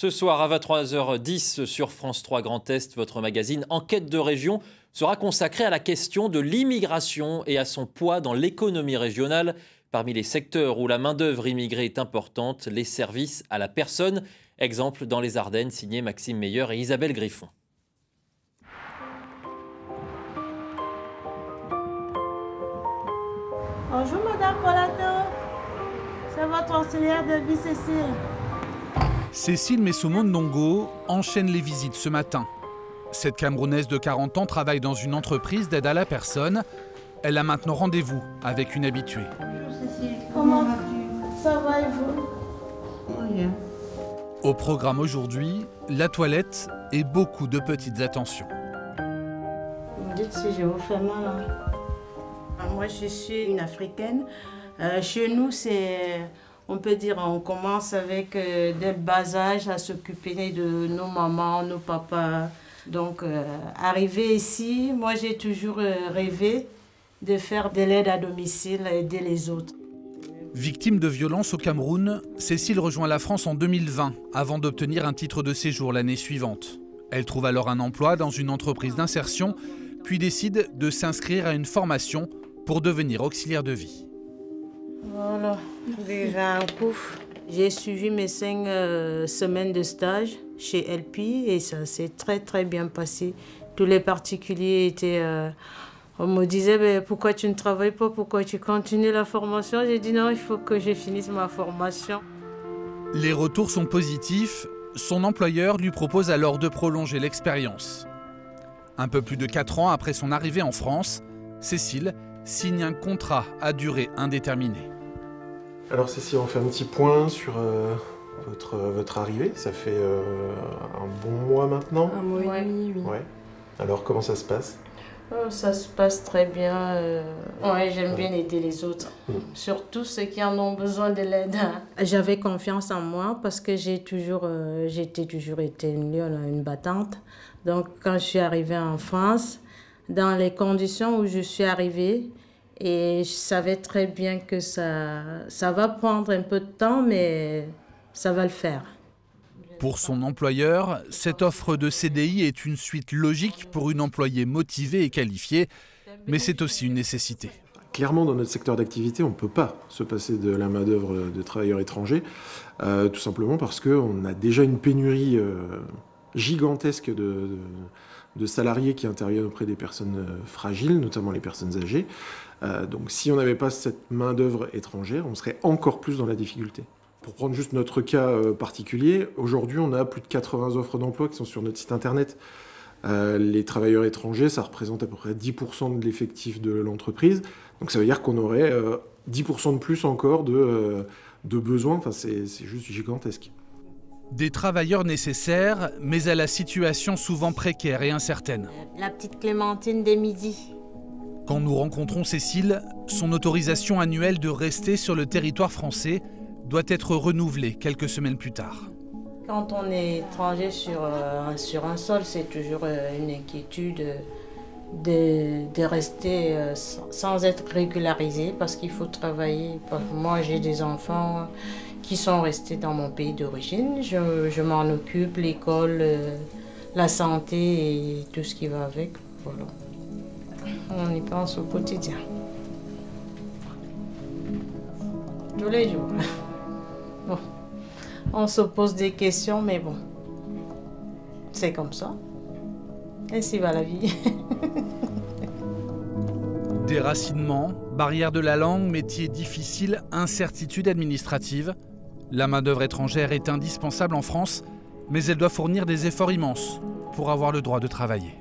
Ce soir à 23h10 sur France 3 Grand Est, votre magazine Enquête de région sera consacré à la question de l'immigration et à son poids dans l'économie régionale. Parmi les secteurs où la main-d'œuvre immigrée est importante, les services à la personne. Exemple dans les Ardennes, signé Maxime Meyer et Isabelle Griffon. Bonjour Madame Polato, c'est votre auxiliaire de vie Cécile. Cécile Messomo Ndongo enchaîne les visites ce matin. Cette Camerounaise de 40 ans travaille dans une entreprise d'aide à la personne. Elle a maintenant rendez-vous avec une habituée. Bonjour Cécile, comment vas-tu? Ça va et vous? Bien. Au programme aujourd'hui, la toilette et beaucoup de petites attentions. Vous me dites si je vous fais mal. Moi je suis une Africaine. Chez nous on peut dire on commence avec dès le bas âge à s'occuper de nos mamans, nos papas. Donc arrivé ici, moi j'ai toujours rêvé de faire de l'aide à domicile, aider les autres. Victime de violences au Cameroun, Cécile rejoint la France en 2020 avant d'obtenir un titre de séjour l'année suivante. Elle trouve alors un emploi dans une entreprise d'insertion, puis décide de s'inscrire à une formation pour devenir auxiliaire de vie. Voilà, déjà un coup. J'ai suivi mes 5 semaines de stage chez LP et ça s'est très bien passé. Tous les particuliers étaient... on me disait pourquoi tu ne travailles pas, pourquoi tu continues la formation. J'ai dit non, il faut que je finisse ma formation. Les retours sont positifs. Son employeur lui propose alors de prolonger l'expérience. Un peu plus de 4 ans après son arrivée en France, Cécile signe un contrat à durée indéterminée. Alors Cécile, on fait un petit point sur votre arrivée. Ça fait un bon mois maintenant. Un mois et demi, oui. Ouais. Alors comment ça se passe? Ça se passe très bien. Ouais, j'aime bien aider les autres. Surtout ceux qui en ont besoin de l'aide. J'avais confiance en moi parce que j'ai toujours été une lionne, une battante. Donc quand je suis arrivée en France, dans les conditions où je suis arrivée, et je savais très bien que ça va prendre un peu de temps, mais ça va le faire. Pour son employeur, cette offre de CDI est une suite logique pour une employée motivée et qualifiée, mais c'est aussi une nécessité. Clairement, dans notre secteur d'activité, on ne peut pas se passer de la main-d'œuvre de travailleurs étrangers, tout simplement parce qu'on a déjà une pénurie gigantesque de salariés qui interviennent auprès des personnes fragiles, notamment les personnes âgées. Donc si on n'avait pas cette main-d'œuvre étrangère, on serait encore plus dans la difficulté. Pour prendre juste notre cas particulier, aujourd'hui on a plus de 80 offres d'emploi qui sont sur notre site internet. Les travailleurs étrangers, ça représente à peu près 10% de l'effectif de l'entreprise. Donc ça veut dire qu'on aurait 10% de plus encore de besoins. Enfin, c'est juste gigantesque. Des travailleurs nécessaires, mais à la situation souvent précaire et incertaine. La petite Clémentine des midis. Quand nous rencontrons Cécile, son autorisation annuelle de rester sur le territoire français doit être renouvelée quelques semaines plus tard. Quand on est étranger sur un sol, c'est toujours une inquiétude de rester sans être régularisé parce qu'il faut travailler. Moi, j'ai des enfants qui sont restés dans mon pays d'origine. Je m'en occupe, l'école, la santé et tout ce qui va avec. Voilà. On y pense au quotidien. Tous les jours. Bon. On se pose des questions, mais bon. C'est comme ça. Ainsi va la vie. Déracinement, barrière de la langue, métier difficile, incertitude administrative. La main-d'œuvre étrangère est indispensable en France, mais elle doit fournir des efforts immenses pour avoir le droit de travailler.